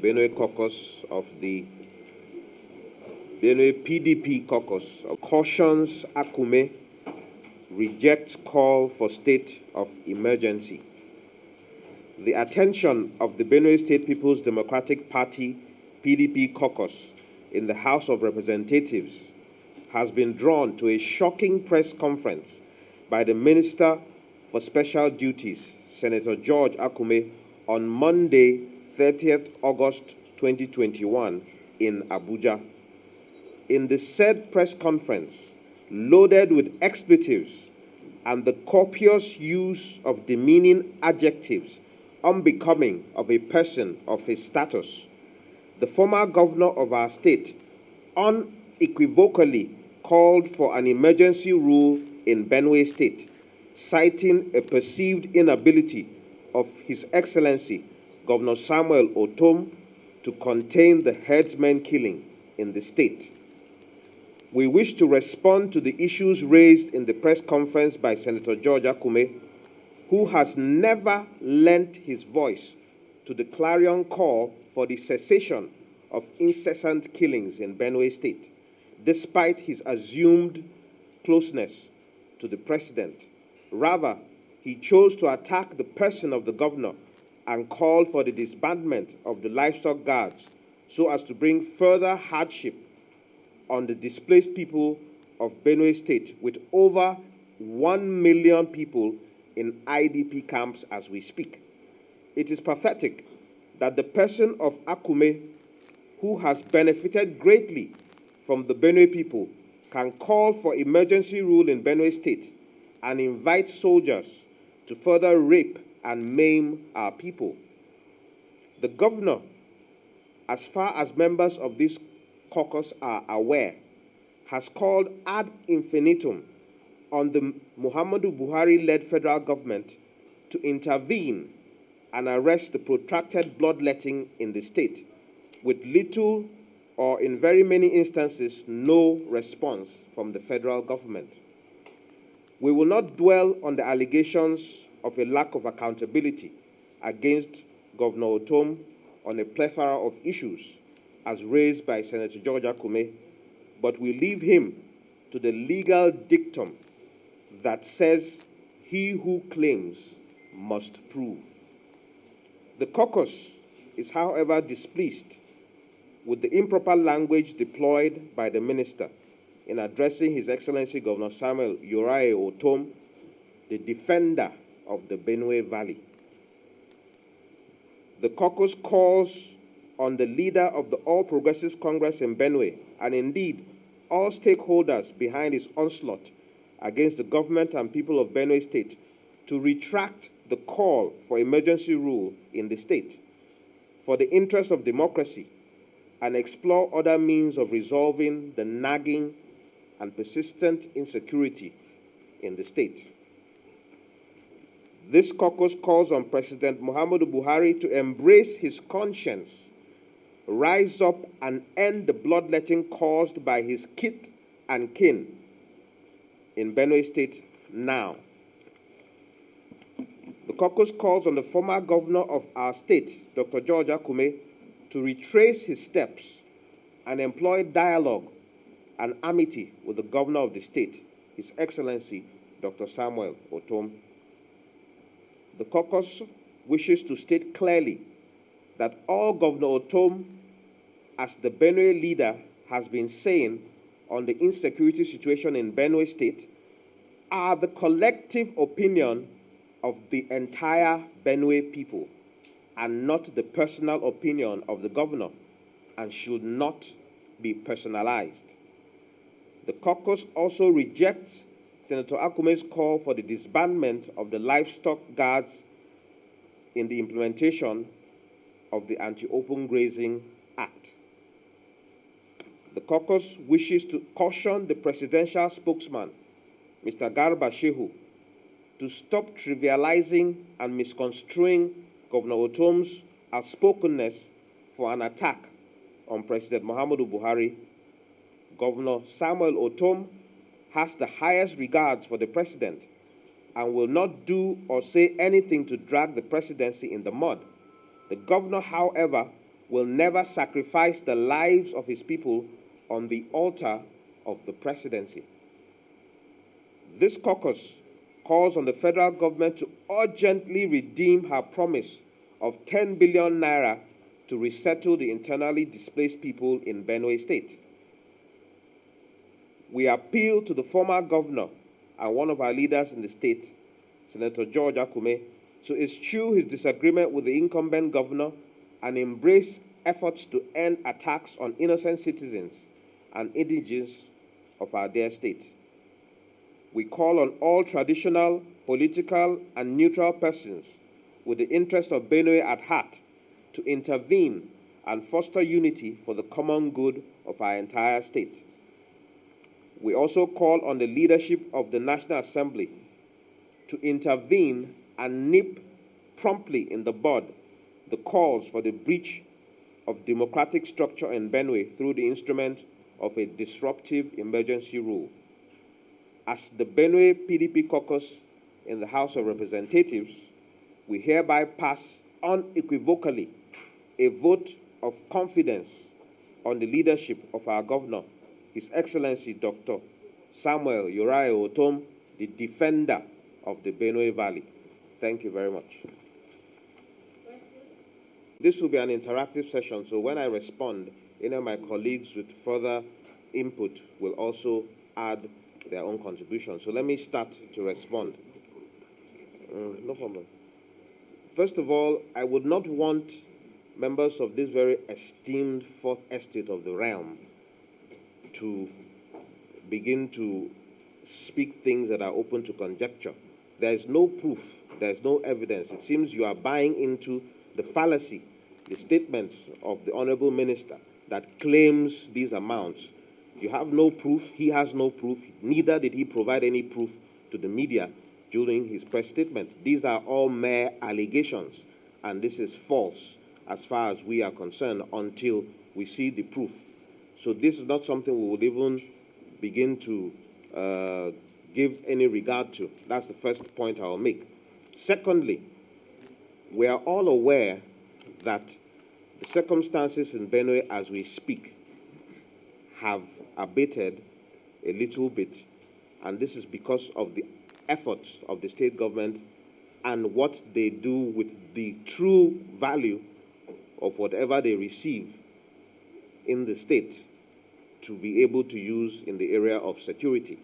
Benue Caucus of the Benue PDP Caucus cautions Akume, rejects call for state of emergency. The attention of the Benue State People's Democratic Party PDP Caucus in the House of Representatives has been drawn to a shocking press conference by the Minister for Special Duties, Senator George Akume, on Monday, 30th August 2021 in Abuja. In the said press conference, loaded with expletives and the copious use of demeaning adjectives unbecoming of a person of his status, the former governor of our state unequivocally called for an emergency rule in Benue State, citing a perceived inability of His Excellency Governor Samuel Ortom to contain the herdsmen killing in the state. We wish to respond to the issues raised in the press conference by Senator George Akume, who has never lent his voice to the clarion call for the cessation of incessant killings in Benue State, despite his assumed closeness to the president. Rather, he chose to attack the person of the governor and called for the disbandment of the livestock guards so as to bring further hardship on the displaced people of Benue State, with over 1 million people in IDP camps as we speak. It is pathetic that the person of Akume, who has benefited greatly from the Benue people, can call for emergency rule in Benue State and invite soldiers to further rape and maim our people. The governor, as far as members of this caucus are aware, has called ad infinitum on the Muhammadu Buhari-led federal government to intervene and arrest the protracted bloodletting in the state, with little or, in very many instances, no response from the federal government. We will not dwell on the allegations of a lack of accountability against Governor Ortom on a plethora of issues as raised by Senator George Akume, but we leave him to the legal dictum that says he who claims must prove. The caucus is, however, displeased with the improper language deployed by the minister in addressing His Excellency Governor Samuel Ortom, the defender of the Benue Valley. The caucus calls on the leader of the All Progressives Congress in Benue, and indeed all stakeholders behind his onslaught against the government and people of Benue State, to retract the call for emergency rule in the state for the interest of democracy and explore other means of resolving the nagging and persistent insecurity in the state. This caucus calls on President Muhammadu Buhari to embrace his conscience, rise up and end the bloodletting caused by his kith and kin in Benue State now. The caucus calls on the former governor of our state, Dr. George Akume, to retrace his steps and employ dialogue and amity with the governor of the state, His Excellency Dr. Samuel Ortom. The caucus wishes to state clearly that all Governor Ortom, as the Benue leader, has been saying on the insecurity situation in Benue State are the collective opinion of the entire Benue people and not the personal opinion of the governor, and should not be personalized. The caucus also rejects Senator Akume's call for the disbandment of the livestock guards in the implementation of the Anti-Open Grazing Act. The caucus wishes to caution the presidential spokesman, Mr. Garba Shehu, to stop trivializing and misconstruing Governor Ortom's outspokenness for an attack on President Muhammadu Buhari. Governor Samuel Ortom has the highest regards for the president and will not do or say anything to drag the presidency in the mud. The governor, however, will never sacrifice the lives of his people on the altar of the presidency. This caucus calls on the federal government to urgently redeem her promise of 10 billion naira to resettle the internally displaced people in Benue State. We appeal to the former governor and one of our leaders in the state, Senator George Akume, to eschew his disagreement with the incumbent governor and embrace efforts to end attacks on innocent citizens and indigenes of our dear state. We call on all traditional, political, and neutral persons with the interest of Benue at heart to intervene and foster unity for the common good of our entire state. We also call on the leadership of the National Assembly to intervene and nip promptly in the bud the calls for the breach of democratic structure in Benue through the instrument of a disruptive emergency rule. As the Benue PDP caucus in the House of Representatives, we hereby pass unequivocally a vote of confidence on the leadership of our governor, His Excellency Dr. Samuel Uriah Ortom, the defender of the Benue Valley. Thank you very much. This will be an interactive session, so when I respond, any of my colleagues with further input will also add their own contribution. So let me start to respond. No problem. First of all, I would not want members of this very esteemed fourth estate of the realm to begin to speak things that are open to conjecture. There is no proof, there is no evidence. It seems you are buying into the fallacy, the statements of the Honorable Minister that claims these amounts. You have no proof, he has no proof, neither did he provide any proof to the media during his press statement. These are all mere allegations, and this is false as far as we are concerned until we see the proof. So this is not something we would even begin to give any regard to. That's the first point I'll make. Secondly, we are all aware that the circumstances in Benue as we speak have abated a little bit, and this is because of the efforts of the state government and what they do with the true value of whatever they receive in the state to be able to use in the area of security.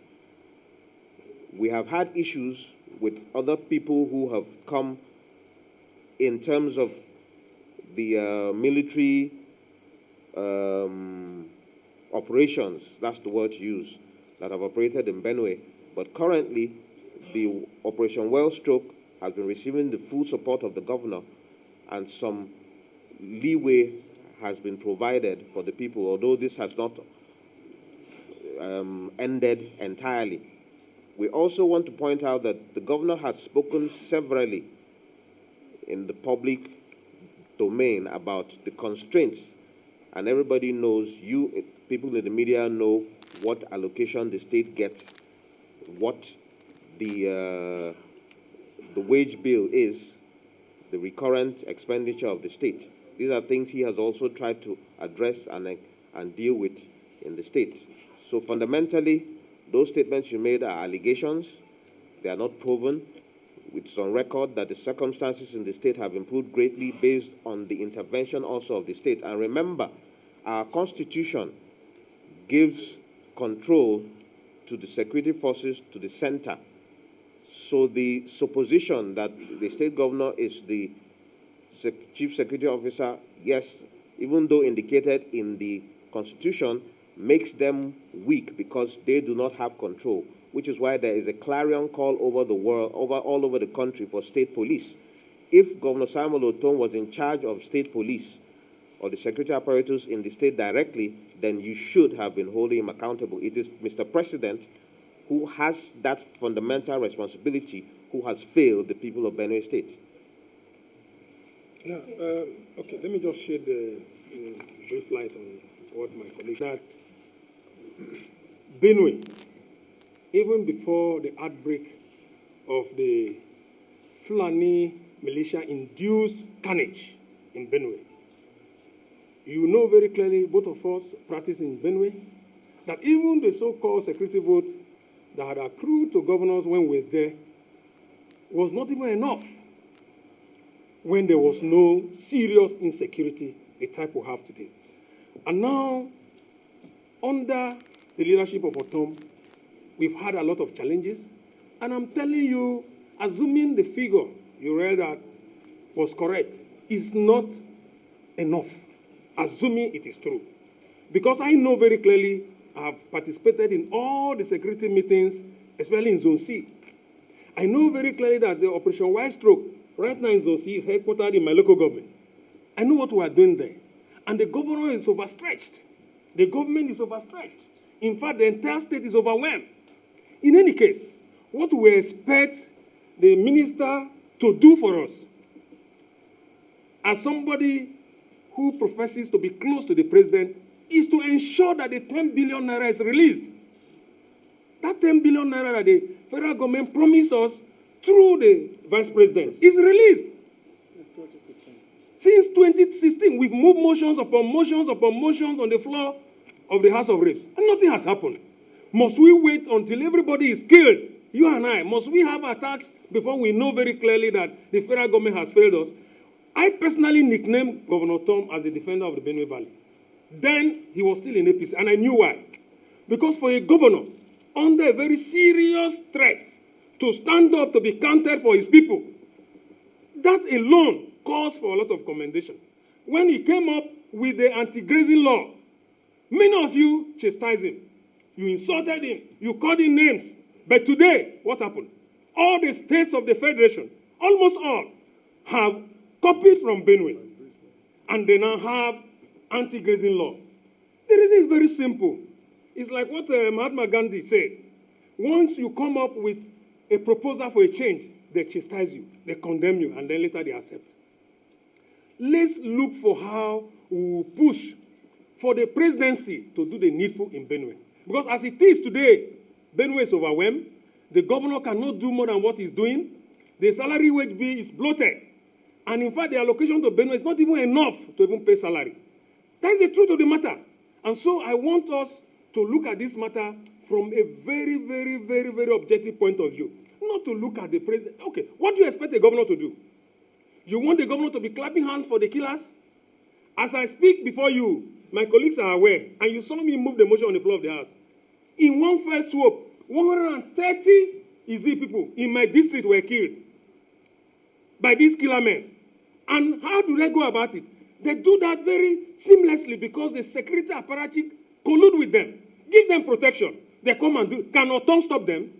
We have had issues with other people who have come in terms of the military operations, that's the word to use, that have operated in Benue. But currently, the Operation Wellstroke has been receiving the full support of the governor, and some leeway has been provided for the people, although this has not ended entirely. We also want to point out that the governor has spoken severally in the public domain about the constraints, and everybody knows, people in the media know what allocation the state gets, what the wage bill is, the recurrent expenditure of the state. These are things he has also tried to address and deal with in the state. So fundamentally, those statements you made are allegations. They are not proven. It's on record that the circumstances in the state have improved greatly based on the intervention also of the state. And remember, our Constitution gives control to the security forces, to the center. So the supposition that the state governor is the chief security officer, yes, even though indicated in the Constitution, makes them weak because they do not have control, which is why there is a clarion call over the world, all over the country for state police. If Governor Samuel Ortom was in charge of state police or the security apparatus in the state directly, then you should have been holding him accountable. It is Mr. President who has that fundamental responsibility, who has failed the people of Benue State. Yeah, okay, let me just shed a brief light on what my colleague said. Benue, even before the outbreak of the Fulani militia-induced carnage in Benue, You know very clearly, both of us practice in Benue, that even the so-called security vote that had accrued to governors when we were there was not even enough when there was no serious insecurity the type we have today. And now, under the leadership of Ortom, we've had a lot of challenges. And I'm telling you, assuming the figure you read that was correct is not enough, assuming it is true. Because I know very clearly, I've participated in all the security meetings, especially in Zone C. I know very clearly that the Operation Wide Stroke, right now in Zone C, is headquartered in my local government. I know what we are doing there. And the governor is overstretched. The government is overstretched. In fact, the entire state is overwhelmed. In any case, what we expect the minister to do for us, as somebody who professes to be close to the president, is to ensure that the 10 billion naira is released. That 10 billion naira that the federal government promised us through the vice president is released. Since 2016, we've moved motions upon motions upon motions on the floor of the House of Reps, and nothing has happened. Must we wait until everybody is killed, you and I? Must we have attacks before we know very clearly that the federal government has failed us? I personally nicknamed Governor Tom as the defender of the Benue Valley. Then he was still in APC, and I knew why. Because for a governor under a very serious threat to stand up to be counted for his people, that alone calls for a lot of commendation. When he came up with the anti-grazing law, many of you chastised him. You insulted him. You called him names. But today, what happened? All the states of the Federation, almost all, have copied from Benue. And they now have anti-grazing law. The reason is very simple. It's like what Mahatma Gandhi said. Once you come up with a proposal for a change, they chastise you, they condemn you, and then later they accept. Let's look for how we will push for the presidency to do the needful in Benue. Because as it is today, Benue is overwhelmed. The governor cannot do more than what he's doing. The salary wage bill is bloated. And in fact, the allocation to Benue is not even enough to even pay salary. That's the truth of the matter. And so I want us to look at this matter from a very, very, very, very objective point of view. Not to look at the president. Okay, what do you expect a governor to do? You want the governor to be clapping hands for the killers? As I speak before you, my colleagues are aware, and you saw me move the motion on the floor of the House. In one fell swoop, 130 Izzy people in my district were killed by these killer men. And how do they go about it? They do that very seamlessly because the security apparatus collude with them, give them protection. They come and do. Can Ortom stop them?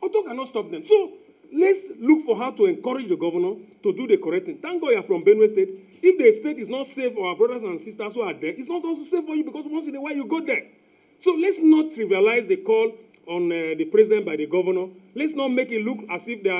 Ortom cannot stop them. So let's look for how to encourage the governor to do the correct thing. Thank God you are from Benue State. If the state is not safe for our brothers and sisters who are there, it's not also safe for you because once in a while you go there. So let's not trivialize the call on the president by the governor. Let's not make it look as if they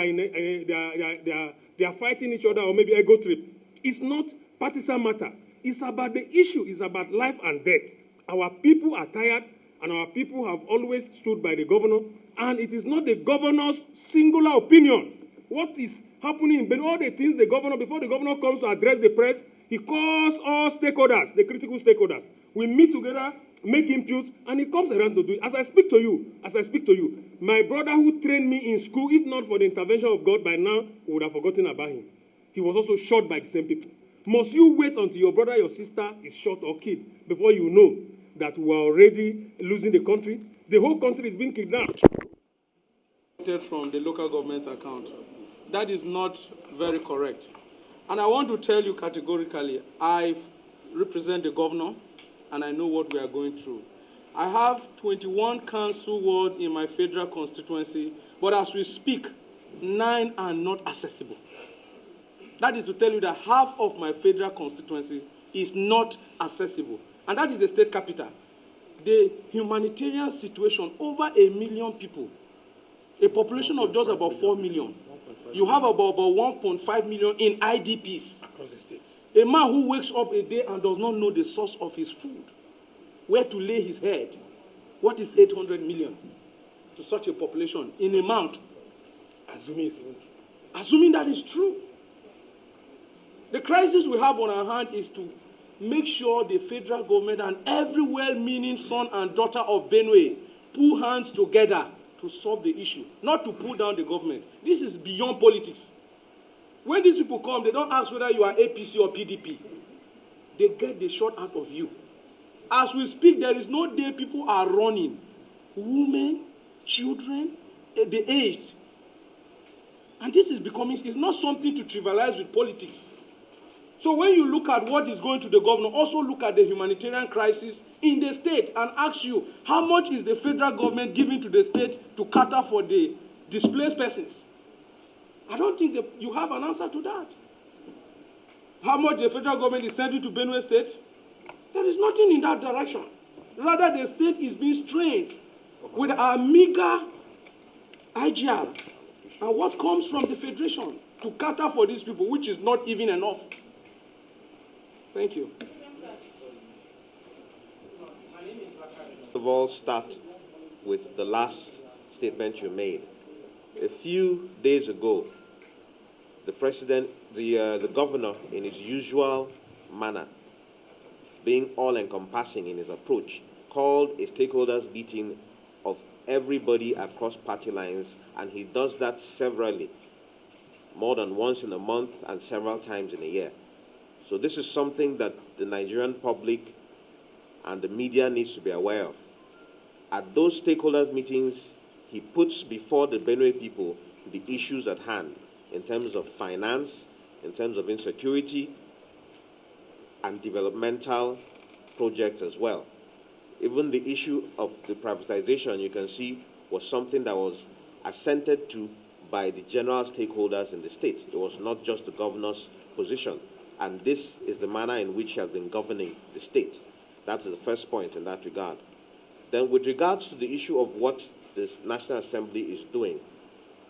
are fighting each other or maybe ego trip. It's not partisan matter. It's about the issue. It's about life and death. Our people are tired, and our people have always stood by the governor. And it is not the governor's singular opinion. What is happening in Benue, all the things the governor, before the governor comes to address the press, he calls all stakeholders, the critical stakeholders. We meet together, make inputs, and he comes around to do it. As I speak to you, my brother who trained me in school, if not for the intervention of God, by now, we would have forgotten about him. He was also shot by the same people. Must you wait until your brother, your sister is shot or killed before you know that we are already losing the country? The whole country is being kidnapped. From the local government account. That is not very correct. And I want to tell you categorically, I represent the governor and I know what we are going through. I have 21 council wards in my federal constituency, but as we speak, 9 are not accessible. That is to tell you that half of my federal constituency is not accessible. And that is the state capital. The humanitarian situation, over 1 million people, a population of just about 4 million. You have about 1.5 million in IDPs. Across the state. A man who wakes up a day and does not know the source of his food, where to lay his head. What is 800 million to such a population in a month? Assuming that is true. The crisis we have on our hands is to make sure the federal government and every well-meaning son and daughter of Benue put hands together to solve the issue, not to pull down the government. This is beyond politics. When these people come, they don't ask whether you are APC or PDP. They get the shot out of you. As we speak, there is no day people are running. Women, children, the aged. And this is becoming, it's not something to trivialize with politics. So when you look at what is going to the governor, also look at the humanitarian crisis in the state and ask you, how much is the federal government giving to the state to cater for the displaced persons? I don't think you have an answer to that. How much the federal government is sending to Benue State? There is nothing in that direction. Rather, the state is being strained with a meager IGR and what comes from the federation to cater for these people, which is not even enough. Thank you. First of all, start with the last statement you made. A few days ago, the governor, in his usual manner, being all-encompassing in his approach, called a stakeholders meeting of everybody across party lines, and he does that severally, more than once in a month and several times in a year. So this is something that the Nigerian public and the media needs to be aware of. At those stakeholders meetings, he puts before the Benue people the issues at hand in terms of finance, in terms of insecurity, and developmental projects as well. Even the issue of the privatization, you can see, was something that was assented to by the general stakeholders in the state. It was not just the governor's position. And this is the manner in which he has been governing the state. That's the first point in that regard. Then with regards to the issue of what the National Assembly is doing,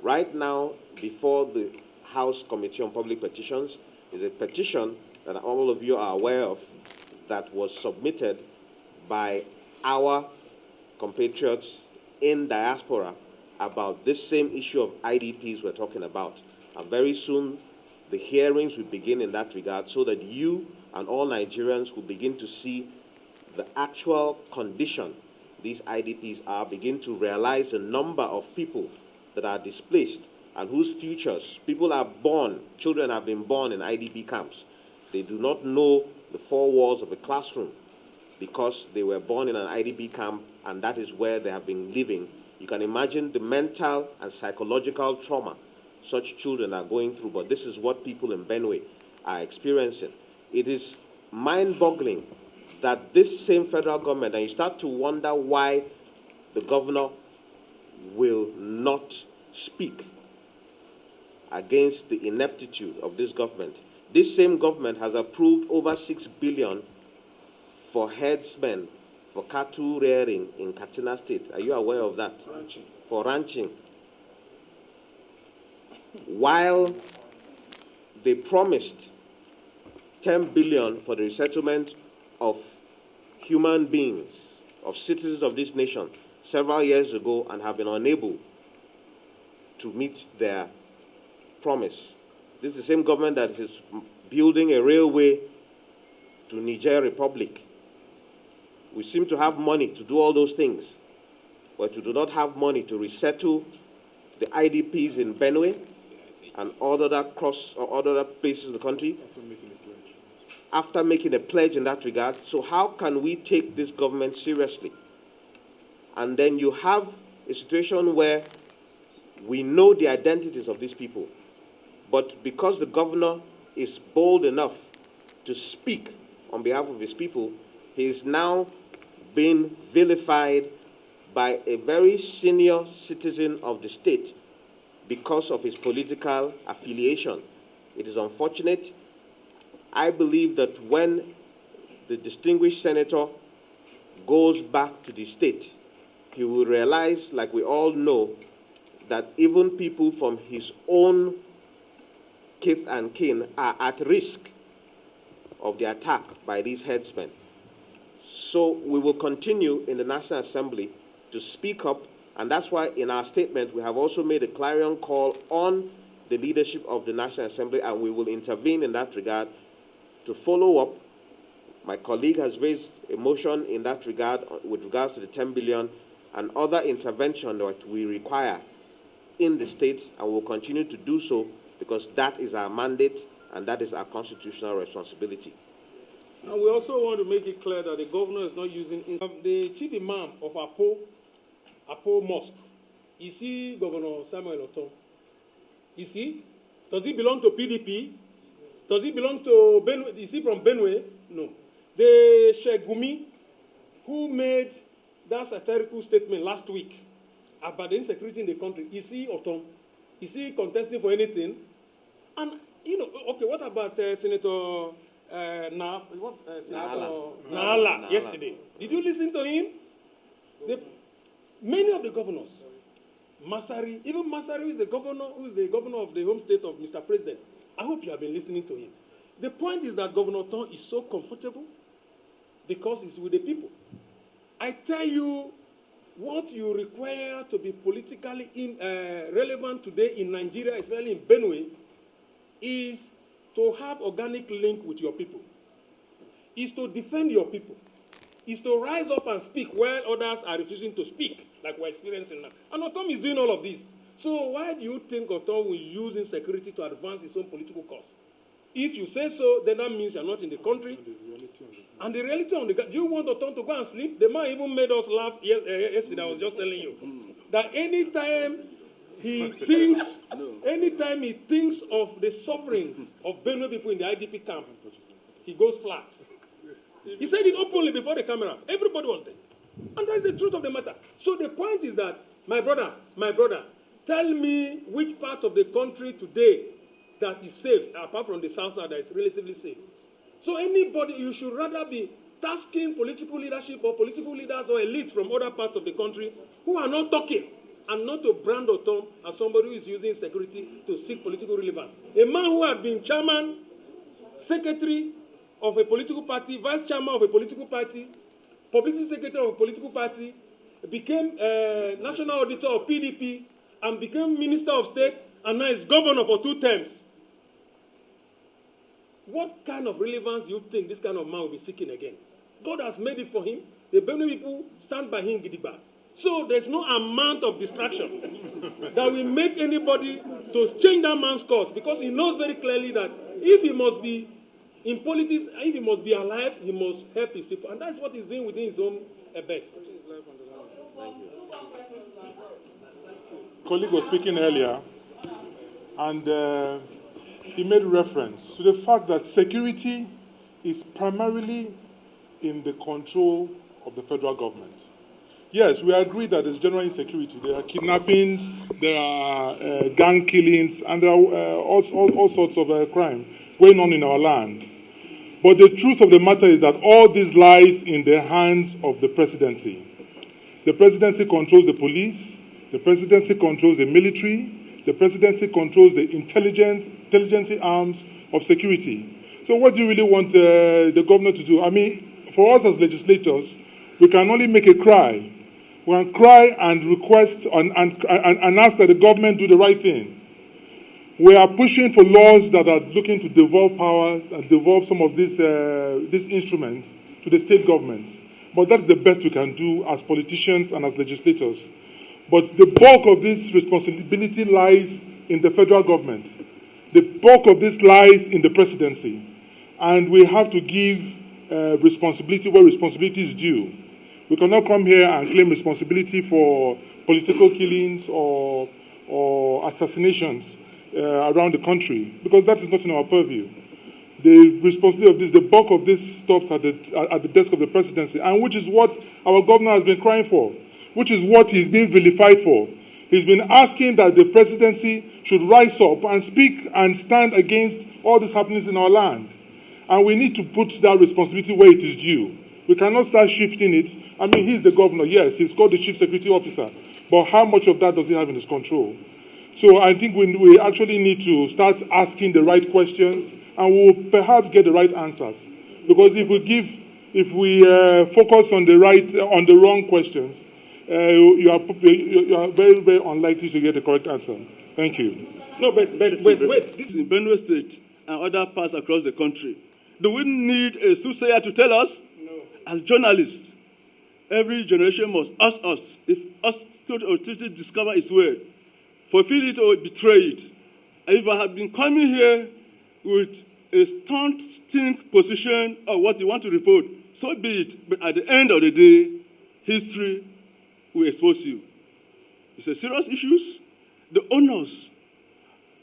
right now, before the House Committee on Public Petitions, is a petition that all of you are aware of that was submitted by our compatriots in diaspora about this same issue of IDPs we're talking about. And very soon, the hearings will begin in that regard so that you and all Nigerians will begin to see the actual condition these IDPs are, begin to realize the number of people that are displaced and whose futures, people are born, children have been born in IDP camps. They do not know the four walls of a classroom because they were born in an IDP camp and that is where they have been living. You can imagine the mental and psychological trauma such children are going through, but this is what people in Benue are experiencing. It is mind-boggling that this same federal government, and you start to wonder why the governor will not speak against the ineptitude of this government. This same government has approved over 6 billion for herdsmen, for cattle rearing in Katsina State. Are you aware of that? Ranching. For ranching. While they promised 10 billion for the resettlement of human beings, of citizens of this nation, several years ago and have been unable to meet their promise. This is the same government that is building a railway to Niger Republic. We seem to have money to do all those things, but we do not have money to resettle the IDPs in Benue and other places in the country after making a pledge in that regard. So how can we take this government seriously? And then you have a situation where we know the identities of these people, but because the governor is bold enough to speak on behalf of his people, he is now being vilified by a very senior citizen of the state because of his political affiliation. It is unfortunate. I believe that when the distinguished senator goes back to the state, he will realize, like we all know, that even people from his own kith and kin are at risk of the attack by these headsmen. So we will continue in the National Assembly to speak up, and that's why in our statement we have also made a clarion call on the leadership of the National Assembly, and we will intervene in that regard to follow up My colleague has raised a motion in that regard with regards to the 10 billion and other intervention that we require in the state, and will continue to do so because that is our mandate and that is our constitutional responsibility. And we also want to make it clear that the governor is not using... The chief imam of Apo Mosque, is he Governor Samuel Ortom? Is he? Does he belong to PDP? Does he belong to Benue? Is he from Benue? No. The Sheikh Gumi, who made that satirical statement last week about the insecurity in the country, is he Ortom? Is he contesting for anything? And, okay, what about Senator Naala yesterday? Did you listen to him? Many of the governors, Masari, even Masari, who is the governor of the home state of Mr. President, I hope you have been listening to him. The point is that Governor Ortom is so comfortable because he's with the people. I tell you, what you require to be politically relevant today in Nigeria, especially in Benue, is to have organic link with your people, is to defend your people, is to rise up and speak while others are refusing to speak, like we're experiencing now. And Ortom is doing all of this. So why do you think Ortom will use insecurity to advance his own political cause? If you say so, then that means you're not in the country. And the reality on the ground, do you want Ortom to go and sleep? The man even made us laugh yesterday. I was just telling you that anytime he thinks of the sufferings of Benue people in the IDP camp, he goes flat. He said it openly before the camera. Everybody was there. And that's the truth of the matter. So the point is that, my brother, tell me which part of the country today that is safe, apart from the south side that is relatively safe. So anybody, you should rather be tasking political leadership or political leaders or elites from other parts of the country who are not talking, and not to brand Ortom as somebody who is using security to seek political relevance. A man who had been chairman, secretary of a political party, vice chairman of a political party, publicity secretary of a political party, became national auditor of PDP, and became minister of state, and now is governor for 2 terms. What kind of relevance do you think this kind of man will be seeking again? God has made it for him. The Benue people stand by him gidigba. So there's no amount of distraction that will make anybody to change that man's course, because he knows very clearly that if he must be in politics, if he must be alive, he must help his people. And that's what he's doing within his own best. Thank you. Colleague was speaking earlier, and he made reference to the fact that security is primarily in the control of the federal government. Yes, we agree that there's general insecurity. There are kidnappings, there are gang killings, and there are all sorts of crime going on in our land. But the truth of the matter is that all this lies in the hands of the presidency. The presidency controls the police, the presidency controls the military, the presidency controls the intelligence arms of security. So what do you really want the governor to do? I mean, for us as legislators, we can only make a cry. We can cry and request and ask that the government do the right thing. We are pushing for laws that are looking to devolve power and devolve some of these instruments to the state governments. But that's the best we can do as politicians and as legislators. But the bulk of this responsibility lies in the federal government. The bulk of this lies in the presidency. And we have to give responsibility where responsibility is due. We cannot come here and claim responsibility for political killings or assassinations around the country, because that is not in our purview. The responsibility of this, the bulk of this stops at the desk of the presidency, and which is what our governor has been crying for, which is what he's being vilified for. He's been asking that the presidency should rise up and speak and stand against all these happenings in our land. And we need to put that responsibility where it is due. We cannot start shifting it. I mean, he's the governor, yes, he's called the chief security officer, but how much of that does he have in his control? So I think we actually need to start asking the right questions, and we will perhaps get the right answers. Because if we focus on the wrong questions, you are very, very unlikely to get the correct answer. Thank you. No, but wait. This is in Benue State and other parts across the country. Do we need a soothsayer to tell us? No. As journalists, every generation must ask us if us authority discover its word, fulfill it or betray it. And if I have been coming here with a stunt stink position of what you want to report, so be it. But at the end of the day, history will expose you. It's a serious issue. The owners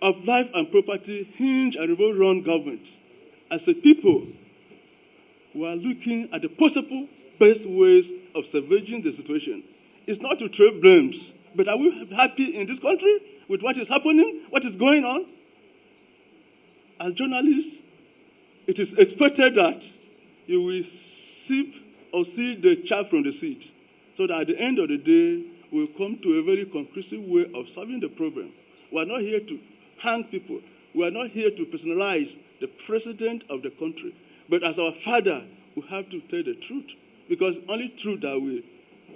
of life and property hinge and revolve around government. As a people, we are looking at the possible best ways of salvaging the situation. It's not to throw blames, but are we happy in this country with what is happening, what is going on? As journalists, it is expected that you will sip or see the chaff from the seed, so that at the end of the day, we'll come to a very conclusive way of solving the problem. We are not here to hang people. We are not here to personalize the president of the country. But as our father, we have to tell the truth, because only truth that will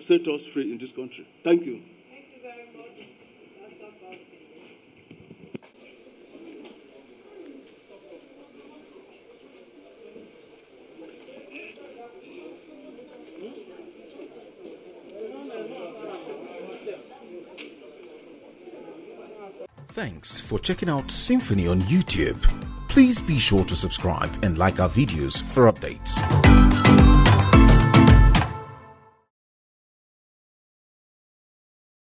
set us free in this country. Thank you. Thank you very much. Thanks for checking out SYMFONI on YouTube. Please be sure to subscribe and like our videos for updates.